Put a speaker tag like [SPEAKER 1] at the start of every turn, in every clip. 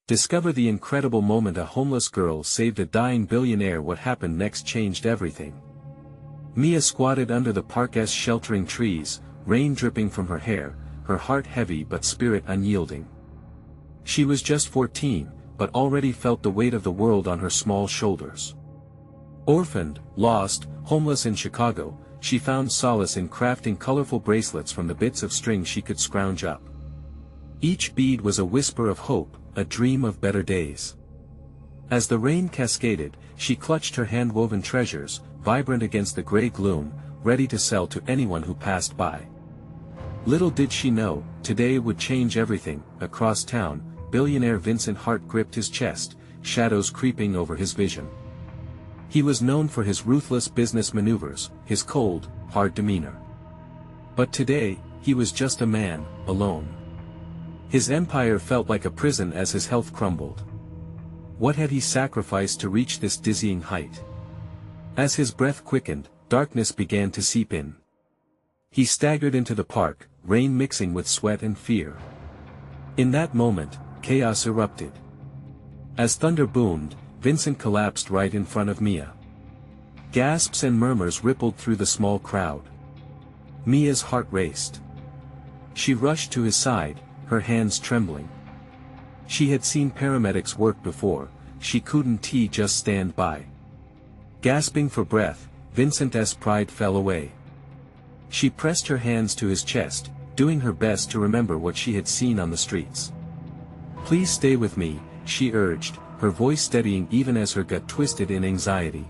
[SPEAKER 1] Discover the incredible moment a homeless girl saved a dying billionaire. What happened next changed everything. Mia squatted under the park's sheltering trees, rain dripping from her hair, her heart heavy but spirit unyielding. She was just 14, but already felt the weight of the world on her small shoulders. Orphaned, lost, homeless in Chicago, she found solace in crafting colorful bracelets from the bits of string she could scrounge up. Each bead was a whisper of hope, a dream of better days. As the rain cascaded, she clutched her hand-woven treasures, vibrant against the gray gloom, ready to sell to anyone who passed by. Little did she know, today would change everything. Across town, billionaire Vincent Hart gripped his chest, shadows creeping over his vision. He was known for his ruthless business maneuvers, his cold, hard demeanor. But today, he was just a man, alone. His empire felt like a prison as his health crumbled. What had he sacrificed to reach this dizzying height? As his breath quickened, darkness began to seep in. He staggered into the park, rain mixing with sweat and fear. In that moment, chaos erupted. As thunder boomed, Vincent collapsed right in front of Mia. Gasps and murmurs rippled through the small crowd. Mia's heart raced. She rushed to his side, her hands trembling. She had seen paramedics work before, she couldn't just stand by. Gasping for breath, Vincent's pride fell away. She pressed her hands to his chest, doing her best to remember what she had seen on the streets. "Please stay with me," she urged, her voice steadying even as her gut twisted in anxiety.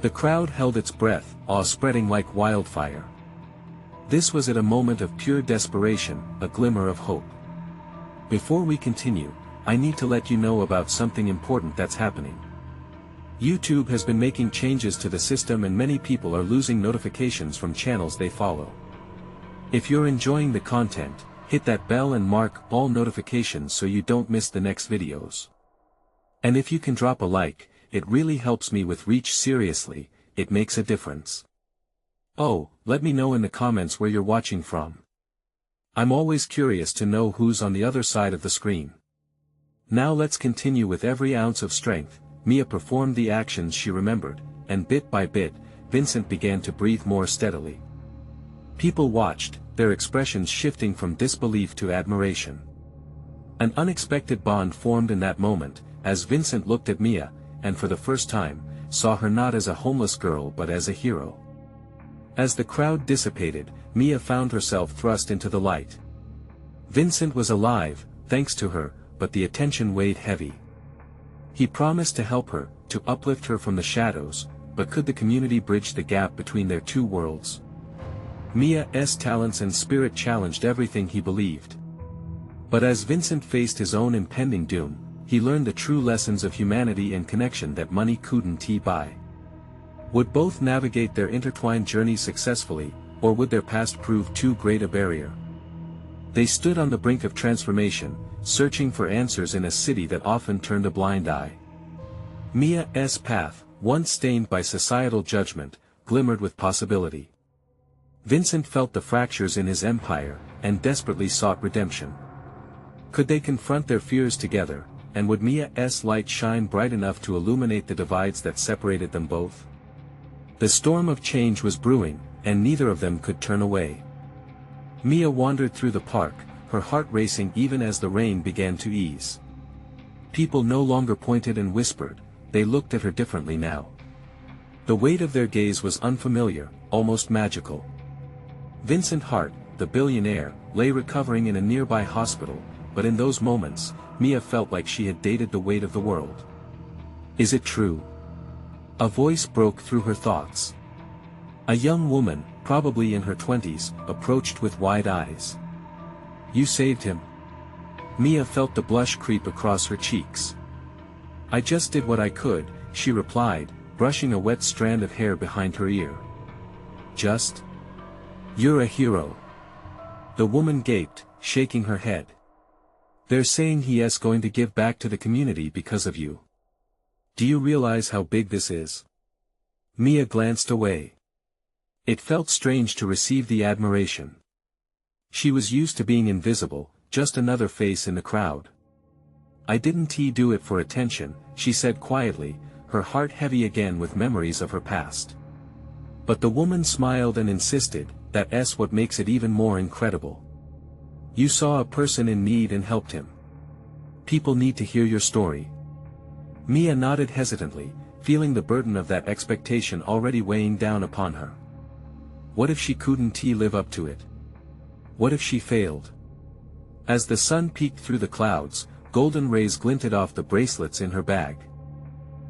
[SPEAKER 1] The crowd held its breath, awe spreading like wildfire. This was at a moment of pure desperation, a glimmer of hope. Before we continue, I need to let you know about something important that's happening. YouTube has been making changes to the system and many people are losing notifications from channels they follow. If you're enjoying the content, hit that bell and mark all notifications so you don't miss the next videos. And if you can drop a like, it really helps me with reach. Seriously, it makes a difference. Oh, let me know in the comments where you're watching from. I'm always curious to know who's on the other side of the screen. Now let's continue. With every ounce of strength, Mia performed the actions she remembered, and bit by bit, Vincent began to breathe more steadily. People watched, their expressions shifting from disbelief to admiration. An unexpected bond formed in that moment, as Vincent looked at Mia, and for the first time, saw her not as a homeless girl but as a hero. As the crowd dissipated, Mia found herself thrust into the light. Vincent was alive, thanks to her, but the attention weighed heavy. He promised to help her, to uplift her from the shadows, but could the community bridge the gap between their two worlds? Mia's talents and spirit challenged everything he believed. But as Vincent faced his own impending doom, he learned the true lessons of humanity and connection that money couldn't buy. Would both navigate their intertwined journeys successfully, or would their past prove too great a barrier? They stood on the brink of transformation, searching for answers in a city that often turned a blind eye. Mia's path, once stained by societal judgment, glimmered with possibility. Vincent felt the fractures in his empire, and desperately sought redemption. Could they confront their fears together, and would Mia's light shine bright enough to illuminate the divides that separated them both? The storm of change was brewing, and neither of them could turn away. Mia wandered through the park, her heart racing even as the rain began to ease. People no longer pointed and whispered, they looked at her differently now. The weight of their gaze was unfamiliar, almost magical. Vincent Hart, the billionaire, lay recovering in a nearby hospital, but in those moments, Mia felt like she had dated the weight of the world. Is it true? A voice broke through her thoughts. A young woman, probably in her 20s, approached with wide eyes. You saved him? Mia felt the blush creep across her cheeks. I just did what I could, she replied, brushing a wet strand of hair behind her ear. Just? You're a hero. The woman gaped, shaking her head. They're saying he's going to give back to the community because of you. Do you realize how big this is? Mia glanced away. It felt strange to receive the admiration. She was used to being invisible, just another face in the crowd. "I didn't do it for attention," she said quietly, her heart heavy again with memories of her past. But the woman smiled and insisted, "That's what makes it even more incredible. You saw a person in need and helped him. People need to hear your story." Mia nodded hesitantly, feeling the burden of that expectation already weighing down upon her. What if she couldn't live up to it? What if she failed? As the sun peeked through the clouds, golden rays glinted off the bracelets in her bag.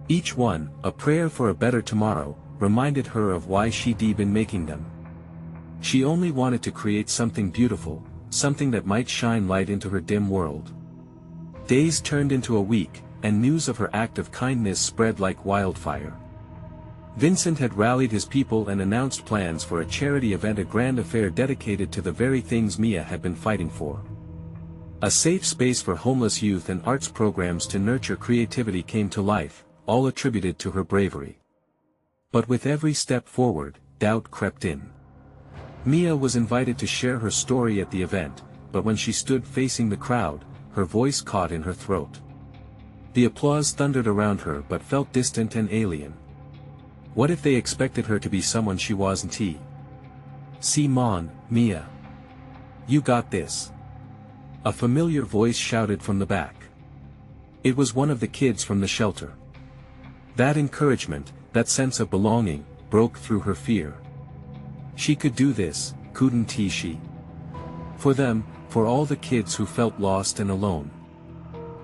[SPEAKER 1] Each one, a prayer for a better tomorrow, reminded her of why she'd been making them. She only wanted to create something beautiful, something that might shine light into her dim world. Days turned into a week, and news of her act of kindness spread like wildfire. Vincent had rallied his people and announced plans for a charity event, a grand affair dedicated to the very things Mia had been fighting for. A safe space for homeless youth and arts programs to nurture creativity came to life, all attributed to her bravery. But with every step forward, doubt crept in. Mia was invited to share her story at the event, but when she stood facing the crowd, her voice caught in her throat. The applause thundered around her but felt distant and alien. What if they expected her to be someone she wasn't? "Come on, Mia. You got this." A familiar voice shouted from the back. It was one of the kids from the shelter. That encouragement, that sense of belonging, broke through her fear. She could do this, couldn't she? For them, for all the kids who felt lost and alone.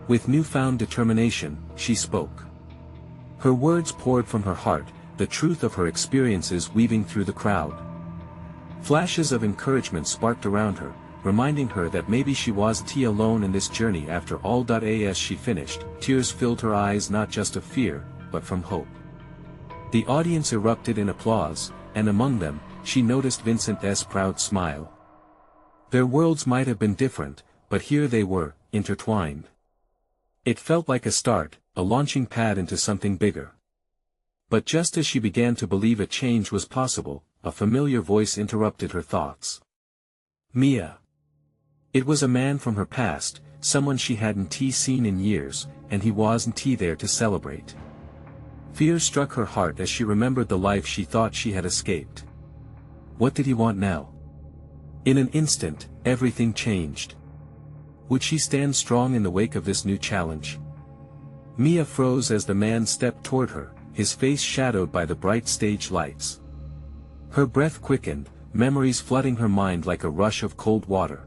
[SPEAKER 1] With newfound determination, she spoke. Her words poured from her heart, the truth of her experiences weaving through the crowd. Flashes of encouragement sparked around her, reminding her that maybe she wasn't alone in this journey after all. As she finished, tears filled her eyes, not just of fear, but from hope. The audience erupted in applause, and among them, she noticed Vincent's proud smile. Their worlds might have been different, but here they were, intertwined. It felt like a start, a launching pad into something bigger. But just as she began to believe a change was possible, a familiar voice interrupted her thoughts. "Mia." It was a man from her past, someone she hadn't seen in years, and he wasn't there to celebrate. Fear struck her heart as she remembered the life she thought she had escaped. What did he want now? In an instant, everything changed. Would she stand strong in the wake of this new challenge? Mia froze as the man stepped toward her, his face shadowed by the bright stage lights. Her breath quickened, memories flooding her mind like a rush of cold water.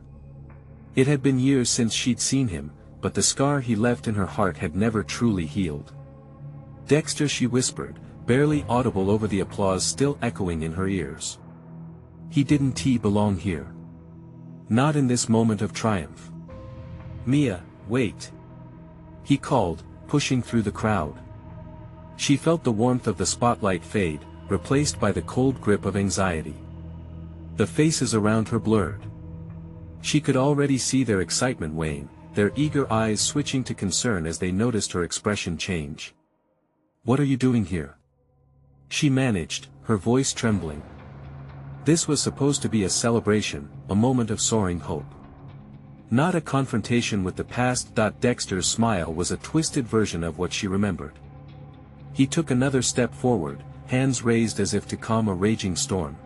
[SPEAKER 1] It had been years since she'd seen him, but the scar he left in her heart had never truly healed. "Dexter," she whispered, barely audible over the applause still echoing in her ears. He didn't belong here. Not in this moment of triumph. "Mia, wait." He called, pushing through the crowd. She felt the warmth of the spotlight fade, replaced by the cold grip of anxiety. The faces around her blurred. She could already see their excitement wane, their eager eyes switching to concern as they noticed her expression change. "What are you doing here?" she managed, her voice trembling. This was supposed to be a celebration, a moment of soaring hope. Not a confrontation with the past. Dexter's smile was a twisted version of what she remembered. He took another step forward, hands raised as if to calm a raging storm.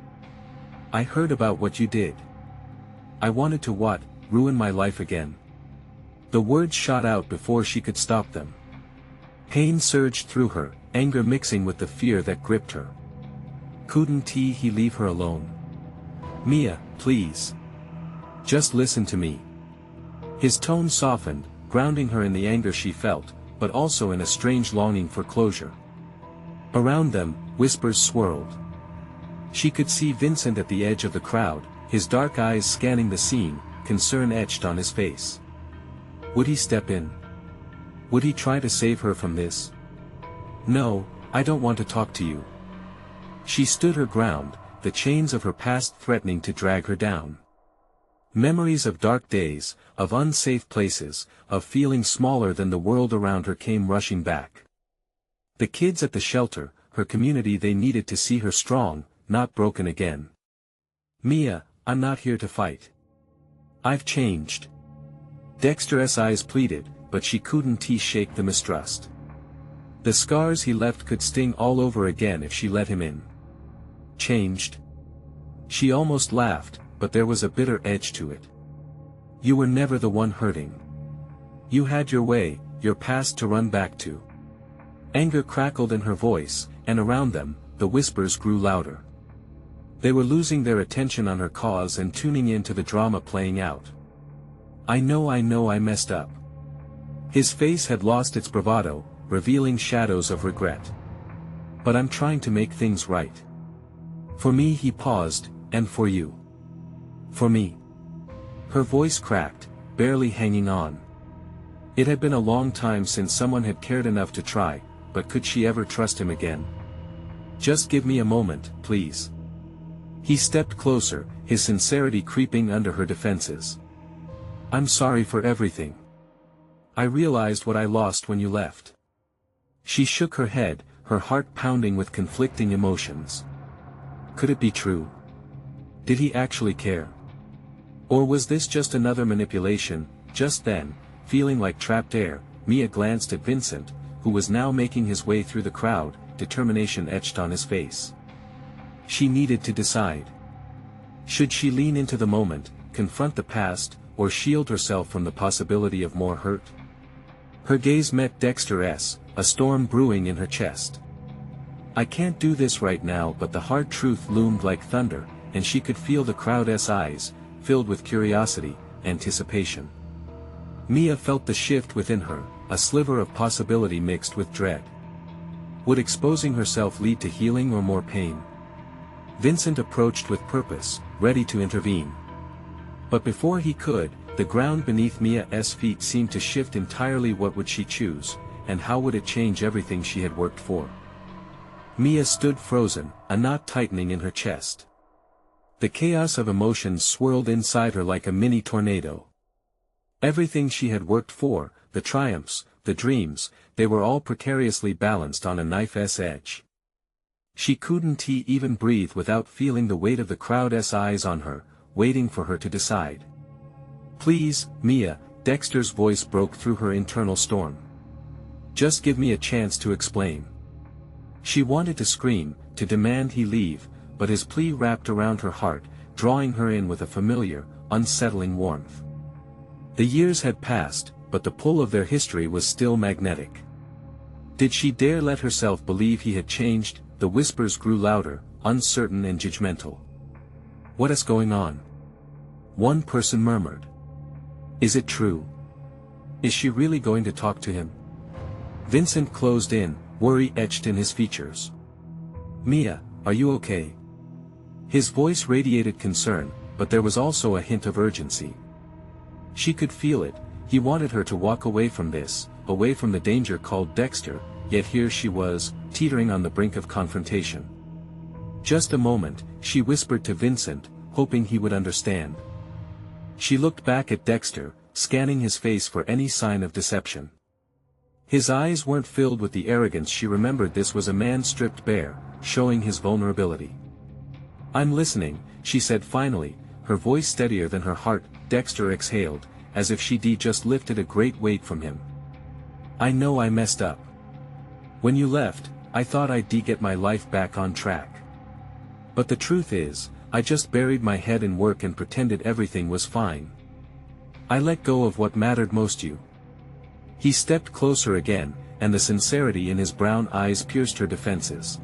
[SPEAKER 1] "I heard about what you did. I wanted to ruin my life again." The words shot out before she could stop them. Pain surged through her, anger mixing with the fear that gripped her. Couldn't he leave her alone? "Mia, please. Just listen to me." His tone softened, grounding her in the anger she felt, but also in a strange longing for closure. Around them, whispers swirled. She could see Vincent at the edge of the crowd, his dark eyes scanning the scene, concern etched on his face. Would he step in? Would he try to save her from this? "No, I don't want to talk to you." She stood her ground, the chains of her past threatening to drag her down. Memories of dark days, of unsafe places, of feeling smaller than the world around her came rushing back. The kids at the shelter, her community, they needed to see her strong, not broken again. "Mia, I'm not here to fight. I've changed." Dexter's eyes pleaded, but she couldn't shake the mistrust. The scars he left could sting all over again if she let him in. Changed? She almost laughed, but there was a bitter edge to it. You were never the one hurting. You had your way, your past to run back to. Anger crackled in her voice, and around them, the whispers grew louder. They were losing their attention on her cause and tuning in to the drama playing out. I know I messed up. His face had lost its bravado, revealing shadows of regret. But I'm trying to make things right. For me, he paused, and for you. For me. Her voice cracked, barely hanging on. It had been a long time since someone had cared enough to try, but could she ever trust him again? Just give me a moment, please. He stepped closer, his sincerity creeping under her defenses. I'm sorry for everything. I realized what I lost when you left. She shook her head, her heart pounding with conflicting emotions. Could it be true? Did he actually care? Or was this just another manipulation? Just then, feeling like trapped air, Mia glanced at Vincent, who was now making his way through the crowd, determination etched on his face. She needed to decide. Should she lean into the moment, confront the past, or shield herself from the possibility of more hurt? Her gaze met Dexter's, a storm brewing in her chest. I can't do this right now, but the hard truth loomed like thunder, and she could feel the crowd's eyes, filled with curiosity, anticipation. Mia felt the shift within her, a sliver of possibility mixed with dread. Would exposing herself lead to healing or more pain? Vincent approached with purpose, ready to intervene. But before he could, the ground beneath Mia's feet seemed to shift entirely. What would she choose, and how would it change everything she had worked for? Mia stood frozen, a knot tightening in her chest. The chaos of emotions swirled inside her like a mini tornado. Everything she had worked for, the triumphs, the dreams, they were all precariously balanced on a knife's edge. She couldn't even breathe without feeling the weight of the crowd's eyes on her, waiting for her to decide. Please, Mia, Dexter's voice broke through her internal storm. Just give me a chance to explain. She wanted to scream, to demand he leave, but his plea wrapped around her heart, drawing her in with a familiar, unsettling warmth. The years had passed, but the pull of their history was still magnetic. Did she dare let herself believe he had changed? The whispers grew louder, uncertain and judgmental. What is going on? One person murmured. Is it true? Is she really going to talk to him? Vincent closed in, worry etched in his features. Mia, are you okay? His voice radiated concern, but there was also a hint of urgency. She could feel it. He wanted her to walk away from this, away from the danger called Dexter, yet here she was, teetering on the brink of confrontation. Just a moment, she whispered to Vincent, hoping he would understand. She looked back at Dexter, scanning his face for any sign of deception. His eyes weren't filled with the arrogance she remembered. This was a man stripped bare, showing his vulnerability. I'm listening, she said finally, her voice steadier than her heart. Dexter exhaled, as if she'd just lifted a great weight from him. I know I messed up. When you left, I thought I'd get my life back on track. But the truth is, I just buried my head in work and pretended everything was fine. I let go of what mattered most. You. He stepped closer again, and the sincerity in his brown eyes pierced her defenses.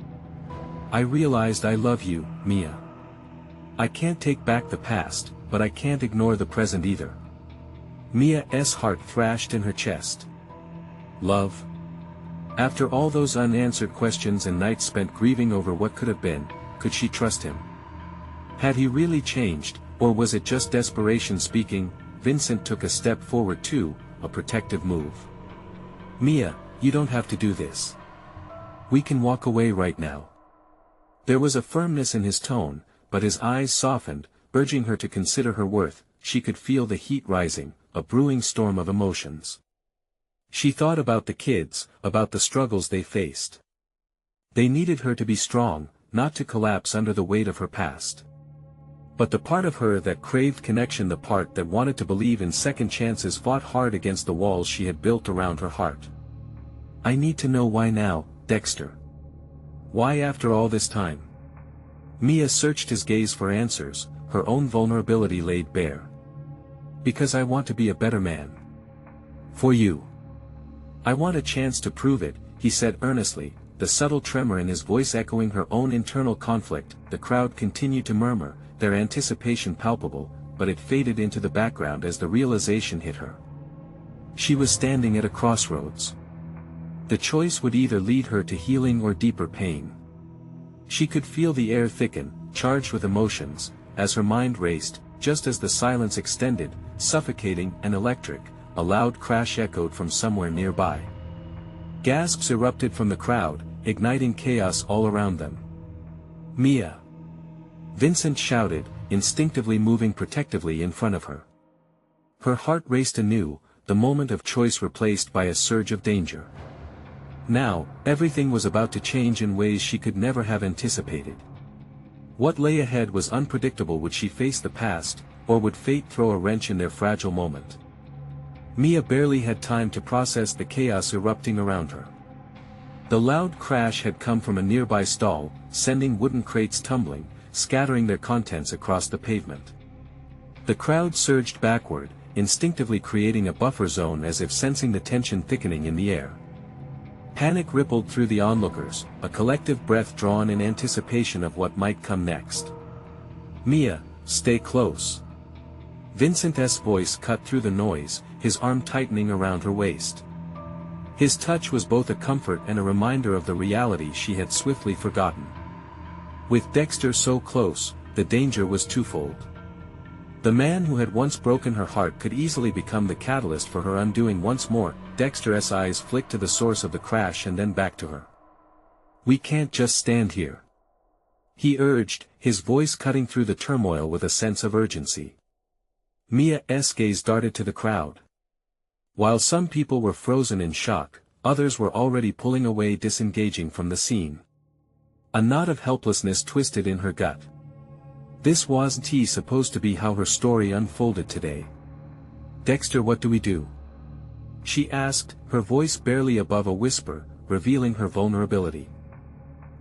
[SPEAKER 1] I realized I love you, Mia. I can't take back the past, but I can't ignore the present either. Mia's heart thrashed in her chest. Love? After all those unanswered questions and nights spent grieving over what could have been, could she trust him? Had he really changed, or was it just desperation speaking? Vincent took a step forward too, a protective move. Mia, you don't have to do this. We can walk away right now. There was a firmness in his tone, but his eyes softened, urging her to consider her worth. She could feel the heat rising, a brewing storm of emotions. She thought about the kids, about the struggles they faced. They needed her to be strong, not to collapse under the weight of her past. But the part of her that craved connection, the part that wanted to believe in second chances, fought hard against the walls she had built around her heart. "I need to know why now, Dexter. Why after all this time?" Mia searched his gaze for answers, her own vulnerability laid bare. "Because I want to be a better man. For you. I want a chance to prove it," he said earnestly, the subtle tremor in his voice echoing her own internal conflict. The crowd continued to murmur, their anticipation palpable, but it faded into the background as the realization hit her. She was standing at a crossroads. The choice would either lead her to healing or deeper pain. She could feel the air thicken, charged with emotions, as her mind raced. Just as the silence extended, suffocating and electric, a loud crash echoed from somewhere nearby. Gasps erupted from the crowd, igniting chaos all around them. "Mia!" Vincent shouted, instinctively moving protectively in front of her. Her heart raced anew, the moment of choice replaced by a surge of danger. Now, everything was about to change in ways she could never have anticipated. What lay ahead was unpredictable. Would she face the past, or would fate throw a wrench in their fragile moment? Mia barely had time to process the chaos erupting around her. The loud crash had come from a nearby stall, sending wooden crates tumbling, scattering their contents across the pavement. The crowd surged backward, instinctively creating a buffer zone as if sensing the tension thickening in the air. Panic rippled through the onlookers, a collective breath drawn in anticipation of what might come next. "Mia, stay close." Vincent's voice cut through the noise, his arm tightening around her waist. His touch was both a comfort and a reminder of the reality she had swiftly forgotten. With Dexter so close, the danger was twofold. The man who had once broken her heart could easily become the catalyst for her undoing once more. Dexter's eyes flicked to the source of the crash and then back to her. "We can't just stand here," he urged, his voice cutting through the turmoil with a sense of urgency. Mia's gaze darted to the crowd. While some people were frozen in shock, others were already pulling away, disengaging from the scene. A knot of helplessness twisted in her gut. This wasn't supposed to be how her story unfolded today. "Dexter, what do we do?" she asked, her voice barely above a whisper, revealing her vulnerability.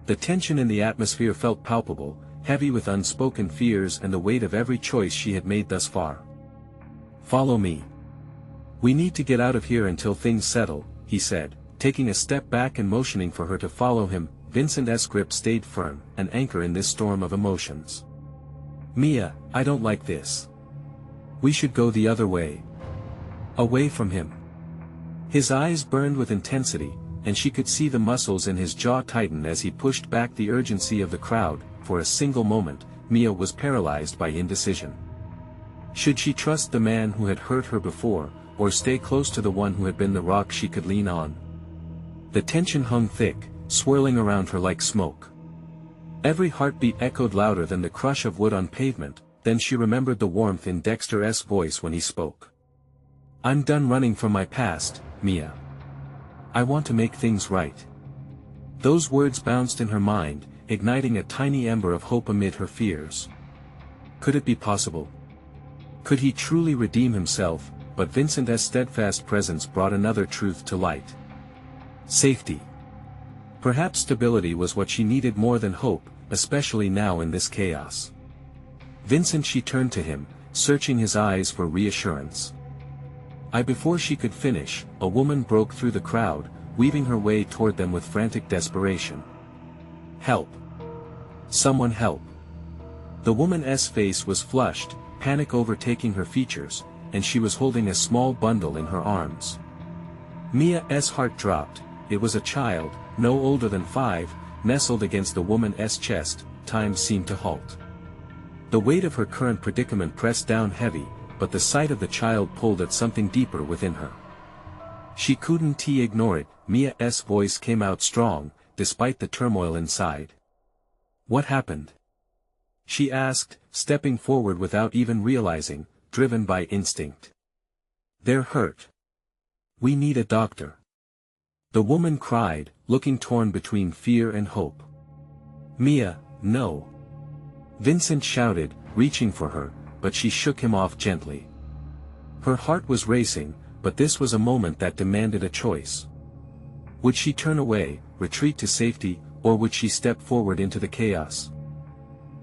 [SPEAKER 1] The tension in the atmosphere felt palpable, heavy with unspoken fears and the weight of every choice she had made thus far. "Follow me. We need to get out of here until things settle," he said, taking a step back and motioning for her to follow him. Vincent's grip stayed firm, an anchor in this storm of emotions. "Mia, I don't like this. We should go the other way. Away from him." His eyes burned with intensity, and she could see the muscles in his jaw tighten as he pushed back the urgency of the crowd. For a single moment, Mia was paralyzed by indecision. Should she trust the man who had hurt her before, or stay close to the one who had been the rock she could lean on? The tension hung thick, swirling around her like smoke. Every heartbeat echoed louder than the crush of wood on pavement. Then she remembered the warmth in Dexter's voice when he spoke. "I'm done running from my past, Mia. I want to make things right." Those words bounced in her mind, igniting a tiny ember of hope amid her fears. Could it be possible? Could he truly redeem himself? But Vincent's steadfast presence brought another truth to light. Safety. Perhaps stability was what she needed more than hope, especially now in this chaos. "Vincent," she turned to him, searching his eyes for reassurance. Before she could finish, a woman broke through the crowd, weaving her way toward them with frantic desperation. "Help! Someone help!" The woman's face was flushed, panic overtaking her features, and she was holding a small bundle in her arms. Mia's heart dropped. It was a child, no older than 5, nestled against the woman's chest. Time seemed to halt. The weight of her current predicament pressed down heavy, but the sight of the child pulled at something deeper within her. She couldn't ignore it. Mia's voice came out strong, despite the turmoil inside. "What happened?" she asked, stepping forward without even realizing, driven by instinct. "They're hurt. We need a doctor," the woman cried, looking torn between fear and hope. "Mia, no!" Vincent shouted, reaching for her, but she shook him off gently. Her heart was racing, but this was a moment that demanded a choice. Would she turn away, retreat to safety, or would she step forward into the chaos?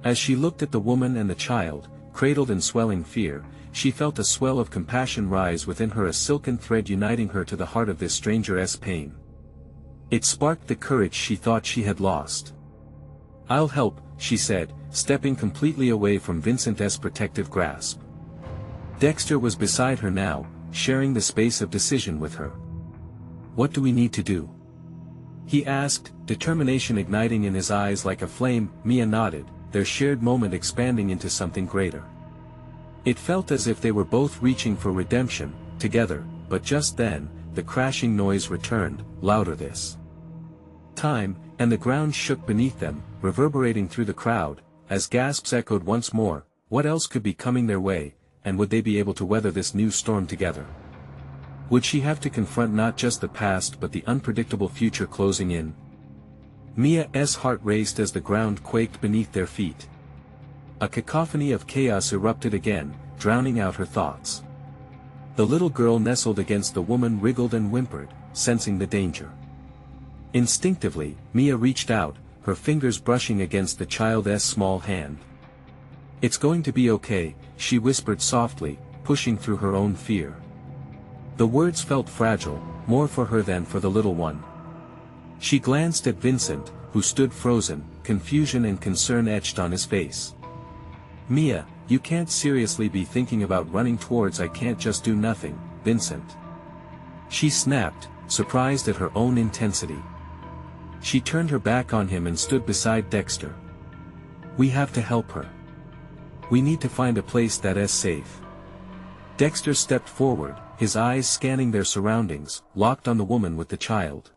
[SPEAKER 1] As she looked at the woman and the child, cradled in swelling fear, she felt a swell of compassion rise within her, a silken thread uniting her to the heart of this stranger's pain. It sparked the courage she thought she had lost. "I'll help," she said, stepping completely away from Vincent's protective grasp. Dexter was beside her now, sharing the space of decision with her. "What do we need to do?" he asked, determination igniting in his eyes like a flame. Mia nodded, their shared moment expanding into something greater. It felt as if they were both reaching for redemption, together, but just then, the crashing noise returned, louder this time, and the ground shook beneath them, reverberating through the crowd, as gasps echoed once more. What else could be coming their way, and would they be able to weather this new storm together? Would she have to confront not just the past but the unpredictable future closing in? Mia's heart raced as the ground quaked beneath their feet. A cacophony of chaos erupted again, drowning out her thoughts. The little girl nestled against the woman wriggled and whimpered, sensing the danger. Instinctively, Mia reached out, her fingers brushing against the child's small hand. "It's going to be okay," she whispered softly, pushing through her own fear. The words felt fragile, more for her than for the little one. She glanced at Vincent, who stood frozen, confusion and concern etched on his face. "Mia, you can't seriously be thinking about running towards I can't just do nothing, Vincent." She snapped, surprised at her own intensity. She turned her back on him and stood beside Dexter. "We have to help her. We need to find a place that is safe." Dexter stepped forward, his eyes scanning their surroundings, locked on the woman with the child.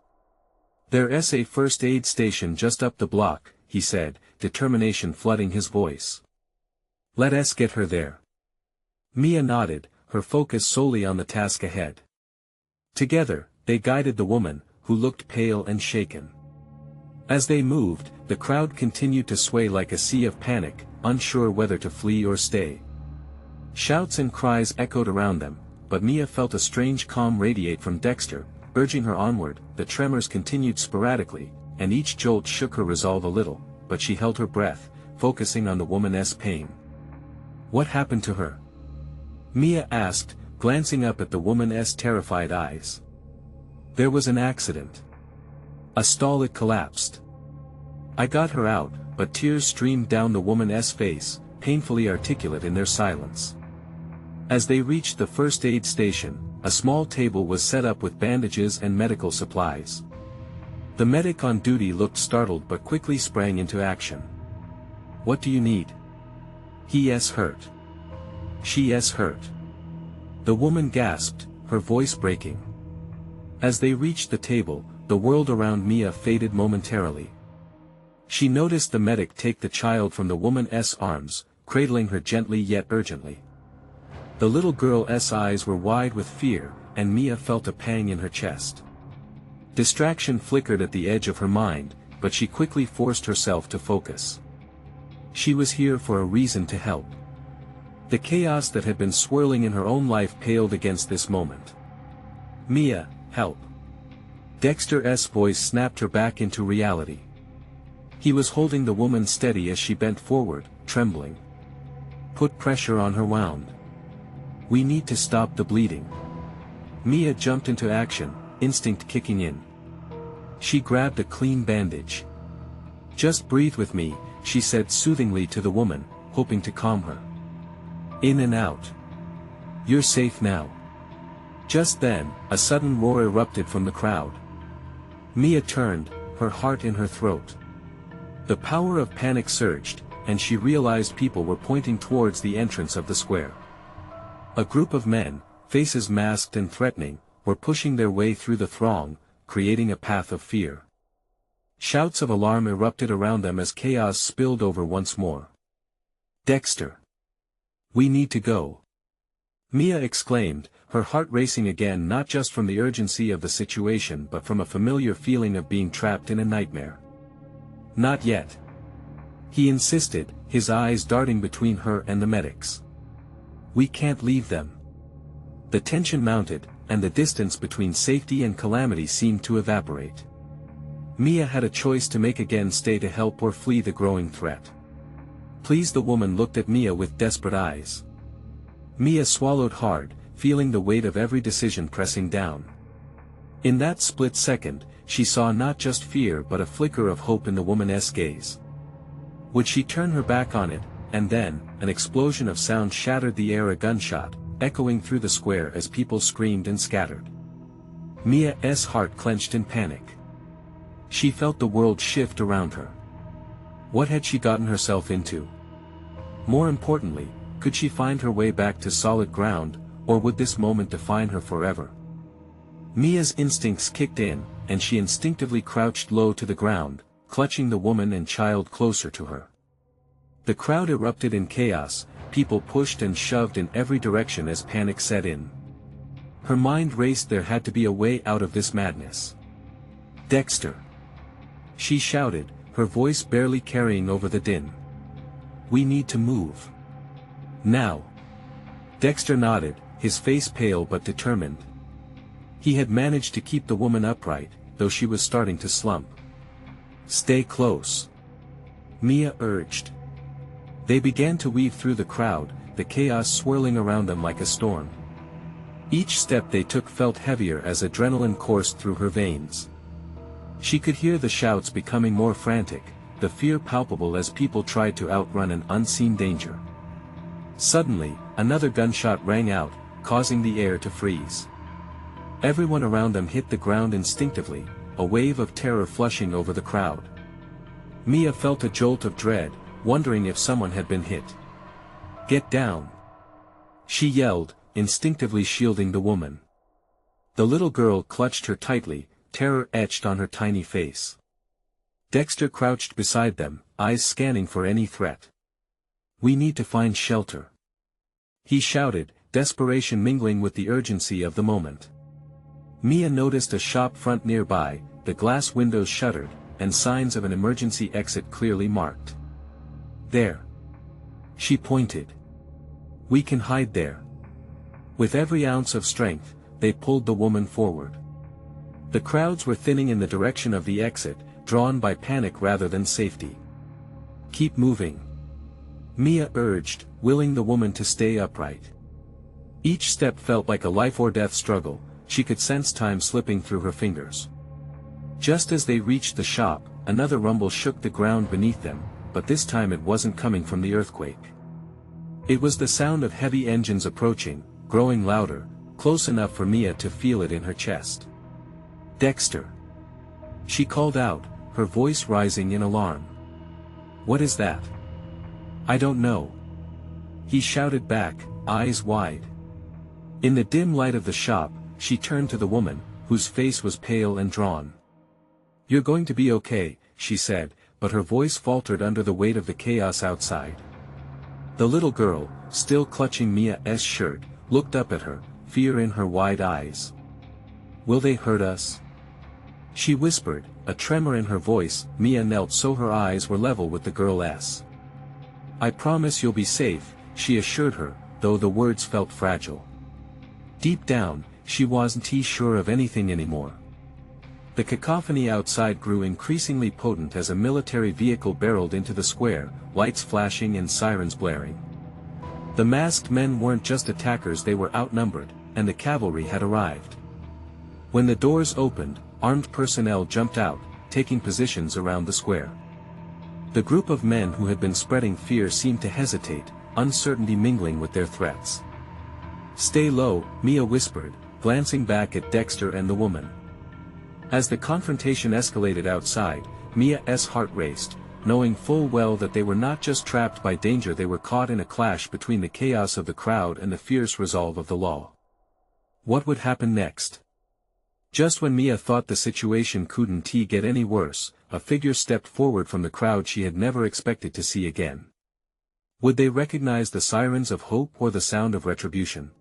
[SPEAKER 1] "There's a first aid station just up the block," he said, determination flooding his voice. "Let us get her there." Mia nodded, her focus solely on the task ahead. Together, they guided the woman, who looked pale and shaken. As they moved, the crowd continued to sway like a sea of panic, unsure whether to flee or stay. Shouts and cries echoed around them, but Mia felt a strange calm radiate from Dexter, urging her onward. The tremors continued sporadically, and each jolt shook her resolve a little, but she held her breath, focusing on the woman's pain. "What happened to her?" Mia asked, glancing up at the woman's terrified eyes. "There was an accident. A stall, it collapsed. I got her out," but tears streamed down the woman's face, painfully articulate in their silence. As they reached the first aid station, a small table was set up with bandages and medical supplies. The medic on duty looked startled but quickly sprang into action. "What do you need?" "He's hurt. She's hurt." The woman gasped, her voice breaking. As they reached the table, the world around Mia faded momentarily. She noticed the medic take the child from the woman's arms, cradling her gently yet urgently. The little girl's eyes were wide with fear, and Mia felt a pang in her chest. Distraction flickered at the edge of her mind, but she quickly forced herself to focus. She was here for a reason to help. The chaos that had been swirling in her own life paled against this moment. "Mia, help." Dexter's voice snapped her back into reality. He was holding the woman steady as she bent forward, trembling. "Put pressure on her wound. We need to stop the bleeding." Mia jumped into action, instinct kicking in. She grabbed a clean bandage. "Just breathe with me," she said soothingly to the woman, hoping to calm her. "In and out. You're safe now." Just then, a sudden roar erupted from the crowd. Mia turned, her heart in her throat. The power of panic surged, and she realized people were pointing towards the entrance of the square. A group of men, faces masked and threatening, were pushing their way through the throng, creating a path of fear. Shouts of alarm erupted around them as chaos spilled over once more. "Dexter! We need to go!" Mia exclaimed, her heart racing again, not just from the urgency of the situation but from a familiar feeling of being trapped in a nightmare. "Not yet," he insisted, his eyes darting between her and the medics. "We can't leave them." The tension mounted, and the distance between safety and calamity seemed to evaporate. Mia had a choice to make: again stay to help or flee the growing threat. "Please." The woman looked at Mia with desperate eyes. Mia swallowed hard, feeling the weight of every decision pressing down. In that split second, she saw not just fear but a flicker of hope in the woman's gaze. Would she turn her back on it? And then, an explosion of sound shattered the air, a gunshot, echoing through the square as people screamed and scattered. Mia's heart clenched in panic. She felt the world shift around her. What had she gotten herself into? More importantly, could she find her way back to solid ground, or would this moment define her forever? Mia's instincts kicked in, and she instinctively crouched low to the ground, clutching the woman and child closer to her. The crowd erupted in chaos, people pushed and shoved in every direction as panic set in. Her mind raced. There had to be a way out of this madness. "Dexter!" she shouted, her voice barely carrying over the din. "We need to move. Now." Dexter nodded, his face pale but determined. He had managed to keep the woman upright, though she was starting to slump. "Stay close," Mia urged. They began to weave through the crowd, the chaos swirling around them like a storm. Each step they took felt heavier as adrenaline coursed through her veins. She could hear the shouts becoming more frantic, the fear palpable as people tried to outrun an unseen danger. Suddenly, another gunshot rang out, causing the air to freeze. Everyone around them hit the ground instinctively, a wave of terror flushing over the crowd. Mia felt a jolt of dread, wondering if someone had been hit. "Get down!" she yelled, instinctively shielding the woman. The little girl clutched her tightly, terror etched on her tiny face. Dexter crouched beside them, eyes scanning for any threat. "We need to find shelter," he shouted, desperation mingling with the urgency of the moment. Mia noticed a shop front nearby, the glass windows shuttered, and signs of an emergency exit clearly marked. "There." She pointed. "We can hide there." With every ounce of strength, they pulled the woman forward. The crowds were thinning in the direction of the exit, drawn by panic rather than safety. "Keep moving," Mia urged, willing the woman to stay upright. Each step felt like a life-or-death struggle, she could sense time slipping through her fingers. Just as they reached the shop, another rumble shook the ground beneath them, but this time it wasn't coming from the earthquake. It was the sound of heavy engines approaching, growing louder, close enough for Mia to feel it in her chest. "Dexter!" she called out, her voice rising in alarm. "What is that?" "I don't know," he shouted back, eyes wide. In the dim light of the shop, she turned to the woman, whose face was pale and drawn. "You're going to be okay," she said, but her voice faltered under the weight of the chaos outside. The little girl, still clutching Mia's shirt, looked up at her, fear in her wide eyes. "Will they hurt us?" she whispered, a tremor in her voice. Mia knelt so her eyes were level with the girl's. "I promise you'll be safe," she assured her, though the words felt fragile. Deep down, she wasn't sure of anything anymore. The cacophony outside grew increasingly potent as a military vehicle barreled into the square, lights flashing and sirens blaring. The masked men weren't just attackers, they were outnumbered, and the cavalry had arrived. When the doors opened, armed personnel jumped out, taking positions around the square. The group of men who had been spreading fear seemed to hesitate, uncertainty mingling with their threats. "Stay low," Mia whispered, glancing back at Dexter and the woman. As the confrontation escalated outside, Mia's heart raced, knowing full well that they were not just trapped by danger, they were caught in a clash between the chaos of the crowd and the fierce resolve of the law. What would happen next? Just when Mia thought the situation couldn't get any worse, a figure stepped forward from the crowd she had never expected to see again. Would they recognize the sirens of hope or the sound of retribution?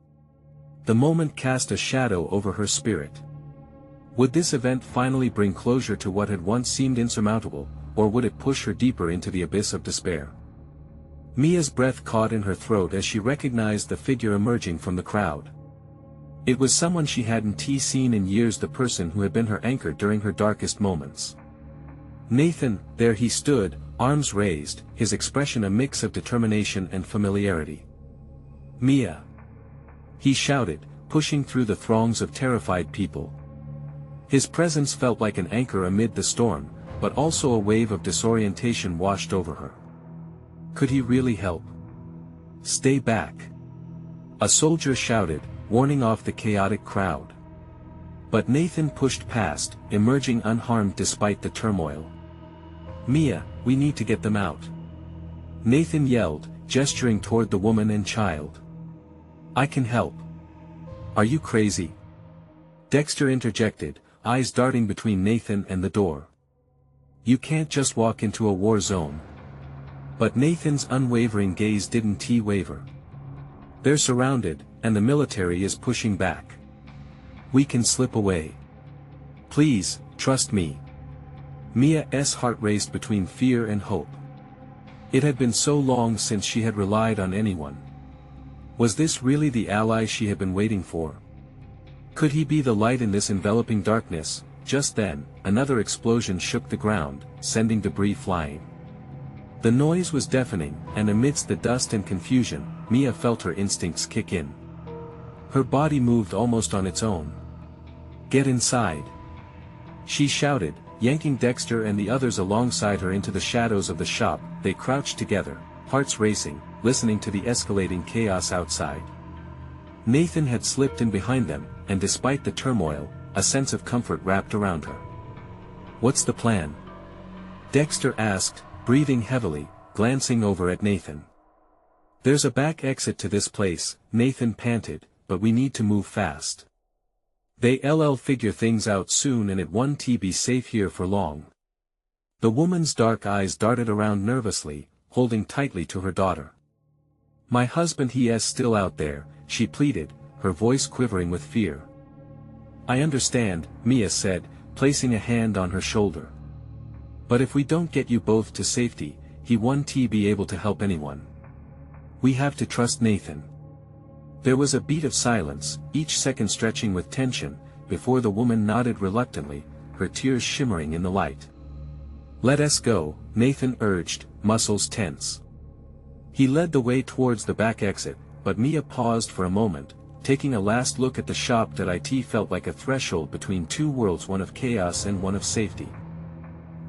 [SPEAKER 1] The moment cast a shadow over her spirit. Would this event finally bring closure to what had once seemed insurmountable, or would it push her deeper into the abyss of despair? Mia's breath caught in her throat as she recognized the figure emerging from the crowd. It was someone she hadn't seen in years, the person who had been her anchor during her darkest moments. Nathan, there he stood, arms raised, his expression a mix of determination and familiarity. "Mia!" he shouted, pushing through the throngs of terrified people. His presence felt like an anchor amid the storm, but also a wave of disorientation washed over her. Could he really help? "Stay back!" a soldier shouted, warning off the chaotic crowd. But Nathan pushed past, emerging unharmed despite the turmoil. "Mia, we need to get them out," Nathan yelled, gesturing toward the woman and child. "I can help." "Are you crazy?" Dexter interjected, eyes darting between Nathan and the door. "You can't just walk into a war zone." But Nathan's unwavering gaze didn't waver. "They're surrounded, and the military is pushing back. We can slip away. Please, trust me." Mia's heart raced between fear and hope. It had been so long since she had relied on anyone. Was this really the ally she had been waiting for? Could he be the light in this enveloping darkness? Just then, another explosion shook the ground, sending debris flying. The noise was deafening, and amidst the dust and confusion, Mia felt her instincts kick in. Her body moved almost on its own. "Get inside!" she shouted, yanking Dexter and the others alongside her into the shadows of the shop. They crouched together, hearts racing, listening to the escalating chaos outside. Nathan had slipped in behind them, and despite the turmoil, a sense of comfort wrapped around her. "What's the plan?" Dexter asked, breathing heavily, glancing over at Nathan. "There's a back exit to this place," Nathan panted, "but we need to move fast. They'll figure things out soon and it won't be safe here for long." The woman's dark eyes darted around nervously, holding tightly to her daughter. "My husband, he is still out there," she pleaded, her voice quivering with fear. "I understand," Mia said, placing a hand on her shoulder. "But if we don't get you both to safety, he won't be able to help anyone. We have to trust Nathan." There was a beat of silence, each second stretching with tension, before the woman nodded reluctantly, her tears shimmering in the light. "Let us go," Nathan urged, muscles tense. He led the way towards the back exit, but Mia paused for a moment, taking a last look at the shop that felt like a threshold between two worlds, one of chaos and one of safety.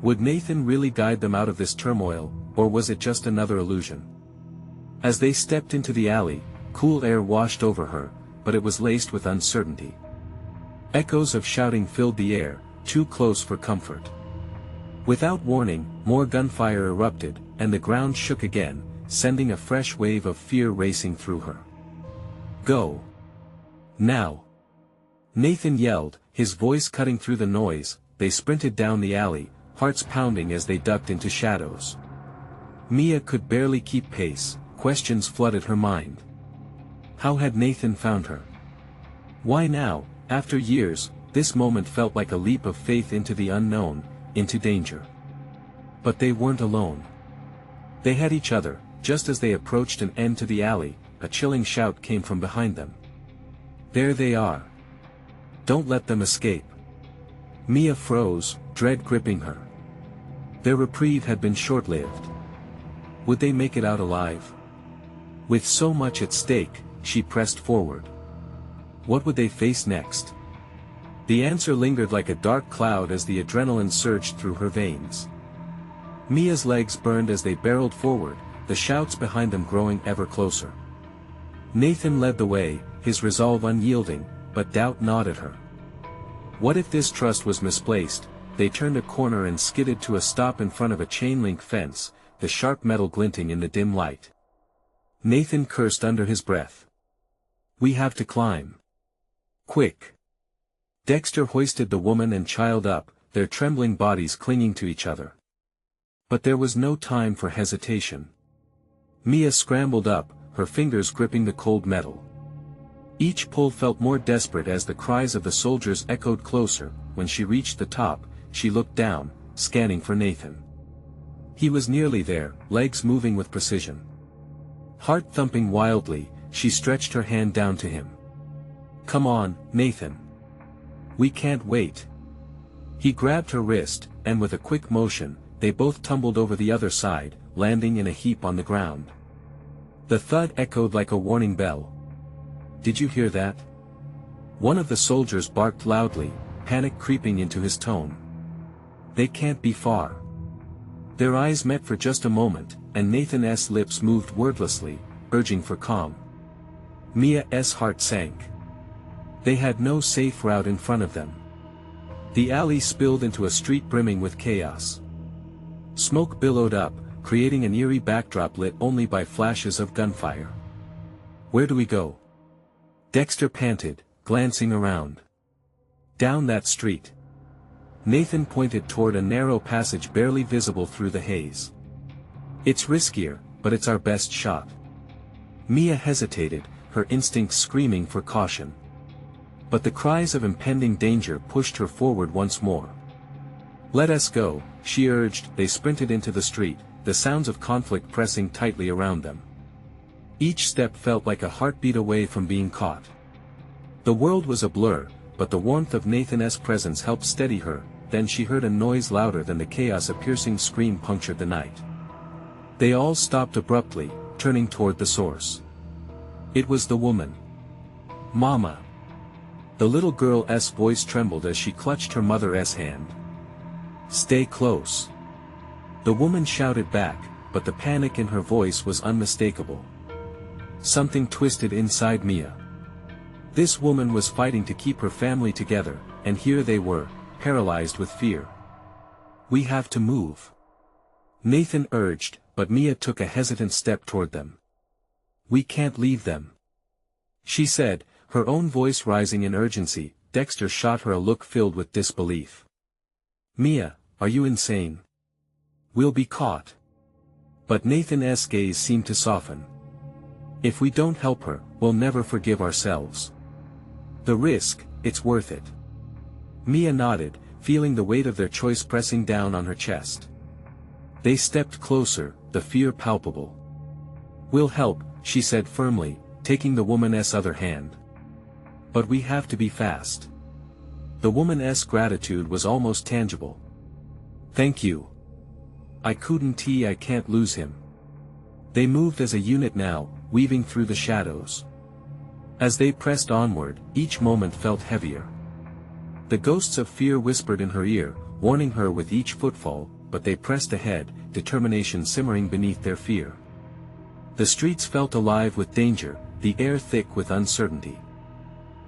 [SPEAKER 1] Would Nathan really guide them out of this turmoil, or was it just another illusion? As they stepped into the alley, cool air washed over her, but it was laced with uncertainty. Echoes of shouting filled the air, too close for comfort. Without warning, more gunfire erupted, and the ground shook again, sending a fresh wave of fear racing through her. "Go! Now!" Nathan yelled, his voice cutting through the noise. They sprinted down the alley, hearts pounding as they ducked into shadows. Mia could barely keep pace, questions flooded her mind. How had Nathan found her? Why now, after years, this moment felt like a leap of faith into the unknown, into danger. But they weren't alone. They had each other. Just as they approached an end to the alley, a chilling shout came from behind them. "There they are! Don't let them escape!" Mia froze, dread gripping her. Their reprieve had been short-lived. Would they make it out alive? With so much at stake, she pressed forward. What would they face next? The answer lingered like a dark cloud as the adrenaline surged through her veins. Mia's legs burned as they barreled forward, the shouts behind them growing ever closer. Nathan led the way, his resolve unyielding, but doubt gnawed at her. What if this trust was misplaced? They turned a corner and skidded to a stop in front of a chain-link fence, the sharp metal glinting in the dim light. Nathan cursed under his breath. "We have to climb. Quick!" Dexter hoisted the woman and child up, their trembling bodies clinging to each other. But there was no time for hesitation. Mia scrambled up, her fingers gripping the cold metal. Each pull felt more desperate as the cries of the soldiers echoed closer. When she reached the top, she looked down, scanning for Nathan. He was nearly there, legs moving with precision. Heart thumping wildly, she stretched her hand down to him. "Come on, Nathan. We can't wait." He grabbed her wrist, and with a quick motion, they both tumbled over the other side, landing in a heap on the ground. The thud echoed like a warning bell. "Did you hear that?" One of the soldiers barked loudly, panic creeping into his tone. "They can't be far." Their eyes met for just a moment, and Nathan's lips moved wordlessly, urging for calm. Mia's heart sank. They had no safe route in front of them. The alley spilled into a street brimming with chaos. Smoke billowed up, creating an eerie backdrop lit only by flashes of gunfire. "Where do we go?" Dexter panted, glancing around. "Down that street." Nathan pointed toward a narrow passage barely visible through the haze. "It's riskier, but it's our best shot." Mia hesitated, her instincts screaming for caution. But the cries of impending danger pushed her forward once more. "Let us go," she urged. They sprinted into the street, the sounds of conflict pressing tightly around them. Each step felt like a heartbeat away from being caught. The world was a blur, but the warmth of Nathan's presence helped steady her. Then she heard a noise louder than the chaos. A piercing scream punctured the night. They all stopped abruptly, turning toward the source. It was the woman. "Mama!" The little girl's voice trembled as she clutched her mother's hand. "Stay close." The woman shouted back, but the panic in her voice was unmistakable. Something twisted inside Mia. This woman was fighting to keep her family together, and here they were, paralyzed with fear. "We have to move," Nathan urged, but Mia took a hesitant step toward them. "We can't leave them," she said, her own voice rising in urgency. Dexter shot her a look filled with disbelief. "Mia, are you insane? We'll be caught." But Nathan's gaze seemed to soften. "If we don't help her, we'll never forgive ourselves. The risk, it's worth it." Mia nodded, feeling the weight of their choice pressing down on her chest. They stepped closer, the fear palpable. "We'll help," she said firmly, taking the woman's other hand. "But we have to be fast." The woman's gratitude was almost tangible. "Thank you. I can't lose him." They moved as a unit now, weaving through the shadows. As they pressed onward, each moment felt heavier. The ghosts of fear whispered in her ear, warning her with each footfall, but they pressed ahead, determination simmering beneath their fear. The streets felt alive with danger, the air thick with uncertainty.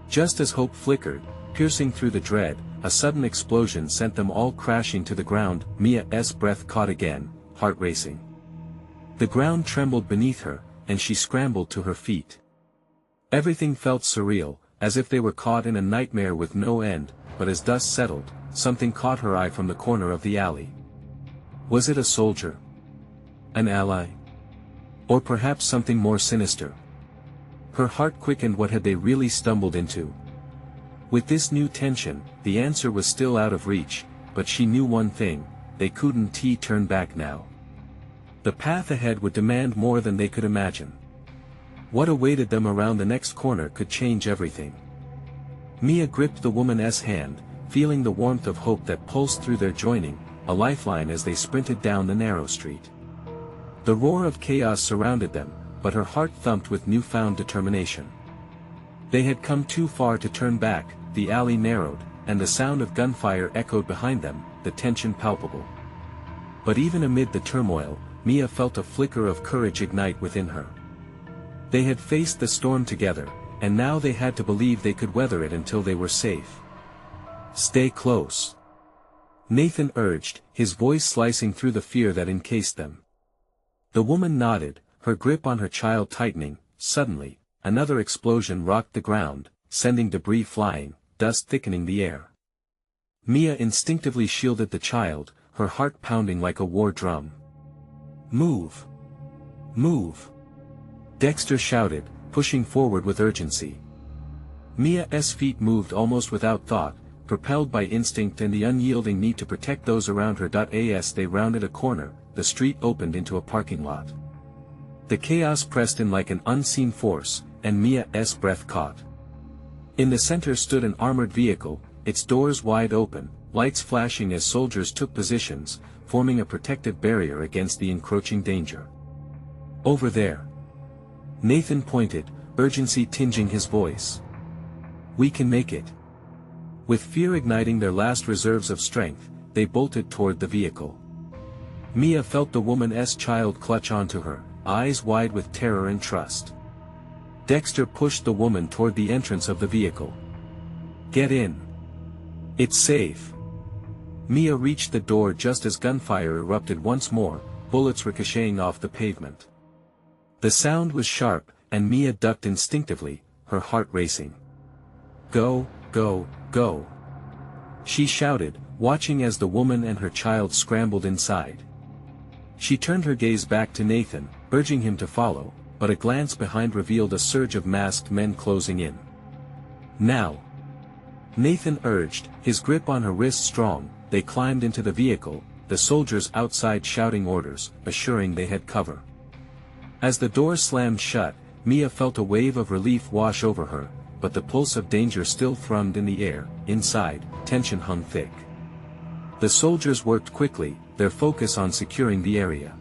[SPEAKER 1] Just as hope flickered, piercing through the dread, a sudden explosion sent them all crashing to the ground. Mia's breath caught again, heart racing. The ground trembled beneath her, and she scrambled to her feet. Everything felt surreal, as if they were caught in a nightmare with no end, but as dust settled, something caught her eye from the corner of the alley. Was it a soldier? An ally? Or perhaps something more sinister? Her heart quickened. What had they really stumbled into? With this new tension, the answer was still out of reach, but she knew one thing: they couldn't turn back now. The path ahead would demand more than they could imagine. What awaited them around the next corner could change everything. Mia gripped the woman's hand, feeling the warmth of hope that pulsed through their joining, a lifeline as they sprinted down the narrow street. The roar of chaos surrounded them, but her heart thumped with newfound determination. They had come too far to turn back. The alley narrowed, and the sound of gunfire echoed behind them, the tension palpable. But even amid the turmoil, Mia felt a flicker of courage ignite within her. They had faced the storm together, and now they had to believe they could weather it until they were safe. "Stay close," Nathan urged, his voice slicing through the fear that encased them. The woman nodded, her grip on her child tightening. Suddenly, another explosion rocked the ground, sending debris flying, dust thickening the air. Mia instinctively shielded the child, her heart pounding like a war drum. "Move! Move!" Dexter shouted, pushing forward with urgency. Mia's feet moved almost without thought, propelled by instinct and the unyielding need to protect those around her. As they rounded a corner, the street opened into a parking lot. The chaos pressed in like an unseen force, and Mia's breath caught. In the center stood an armored vehicle, its doors wide open, lights flashing as soldiers took positions, forming a protective barrier against the encroaching danger. Over there. Nathan pointed, urgency tinging his voice. We can make it. With fear igniting their last reserves of strength, they bolted toward the vehicle. Mia felt the woman's child clutch onto her, eyes wide with terror and trust. Dexter pushed the woman toward the entrance of the vehicle. Get in. It's safe. Mia reached the door just as gunfire erupted once more, bullets ricocheting off the pavement. The sound was sharp, and Mia ducked instinctively, her heart racing. Go, go, go. She shouted, watching as the woman and her child scrambled inside. She turned her gaze back to Nathan, urging him to follow, but a glance behind revealed a surge of masked men closing in. Now. Nathan urged, his grip on her wrist strong. They climbed into the vehicle, the soldiers outside shouting orders, assuring they had cover. As the door slammed shut, Mia felt a wave of relief wash over her, but the pulse of danger still thrummed in the air. Inside, tension hung thick. The soldiers worked quickly, their focus on securing the area.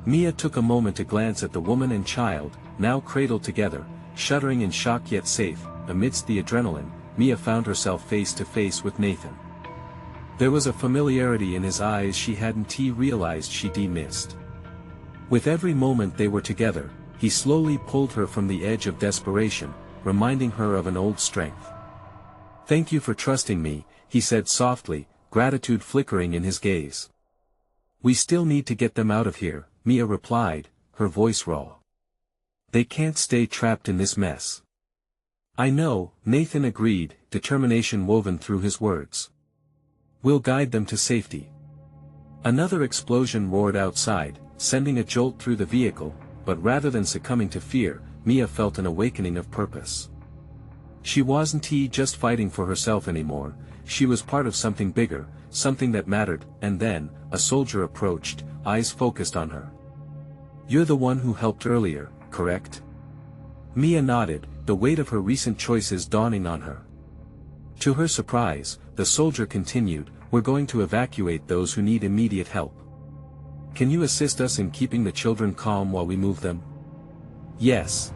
[SPEAKER 1] Mia took a moment to glance at the woman and child, now cradled together, shuddering in shock yet safe. Amidst the adrenaline, Mia found herself face to face with Nathan. There was a familiarity in his eyes she hadn't realized she'd missed. With every moment they were together, he slowly pulled her from the edge of desperation, reminding her of an old strength. Thank you for trusting me, he said softly, gratitude flickering in his gaze. We still need to get them out of here, Mia replied, her voice raw. They can't stay trapped in this mess. I know, Nathan agreed, determination woven through his words. We'll guide them to safety. Another explosion roared outside, sending a jolt through the vehicle, but rather than succumbing to fear, Mia felt an awakening of purpose. She wasn't just fighting for herself anymore, she was part of something bigger, something that mattered. And then, a soldier approached, eyes focused on her. You're the one who helped earlier, correct? Mia nodded, the weight of her recent choices dawning on her. To her surprise, the soldier continued, we're going to evacuate those who need immediate help. Can you assist us in keeping the children calm while we move them? Yes.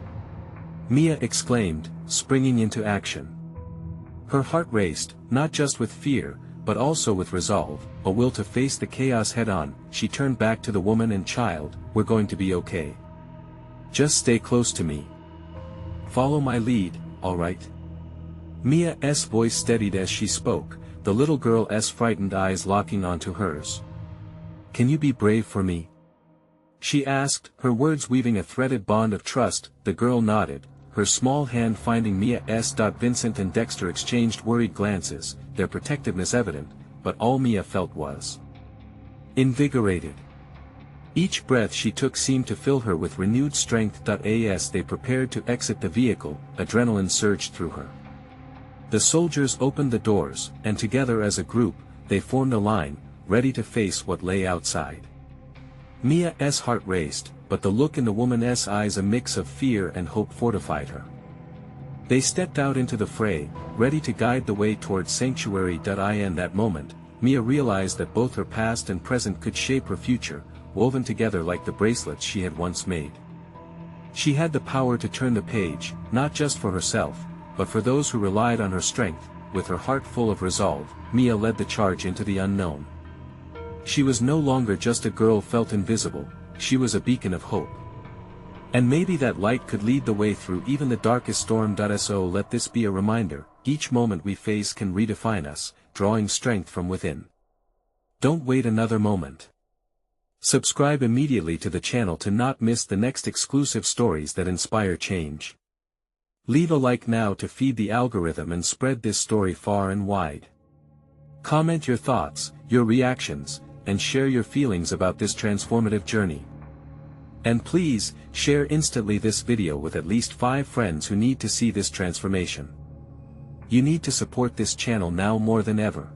[SPEAKER 1] Mia exclaimed, springing into action. Her heart raced, not just with fear, but also with resolve, a will to face the chaos head-on. She turned back to the woman and child, we're going to be okay. Just stay close to me. Follow my lead, alright? Mia's voice steadied as she spoke, the little girl's frightened eyes locking onto hers. Can you be brave for me? She asked, her words weaving a threaded bond of trust. The girl nodded, her small hand finding Mia's. Vincent and Dexter exchanged worried glances, their protectiveness evident, but all Mia felt was invigorated. Each breath she took seemed to fill her with renewed strength. As they prepared to exit the vehicle, adrenaline surged through her. The soldiers opened the doors, and together as a group, they formed a line, ready to face what lay outside. Mia's heart raced, but the look in the woman's eyes, a mix of fear and hope, fortified her. They stepped out into the fray, ready to guide the way towards sanctuary. In that moment, Mia realized that both her past and present could shape her future, woven together like the bracelets she had once made. She had the power to turn the page, not just for herself, but for those who relied on her strength. With her heart full of resolve, Mia led the charge into the unknown. She was no longer just a girl felt invisible, she was a beacon of hope. And maybe that light could lead the way through even the darkest storm. So let this be a reminder, each moment we face can redefine us, drawing strength from within. Don't wait another moment. Subscribe immediately to the channel to not miss the next exclusive stories that inspire change. Leave a like now to feed the algorithm and spread this story far and wide. Comment your thoughts, your reactions, and share your feelings about this transformative journey. And please, share instantly this video with at least 5 friends who need to see this transformation. You need to support this channel now more than ever.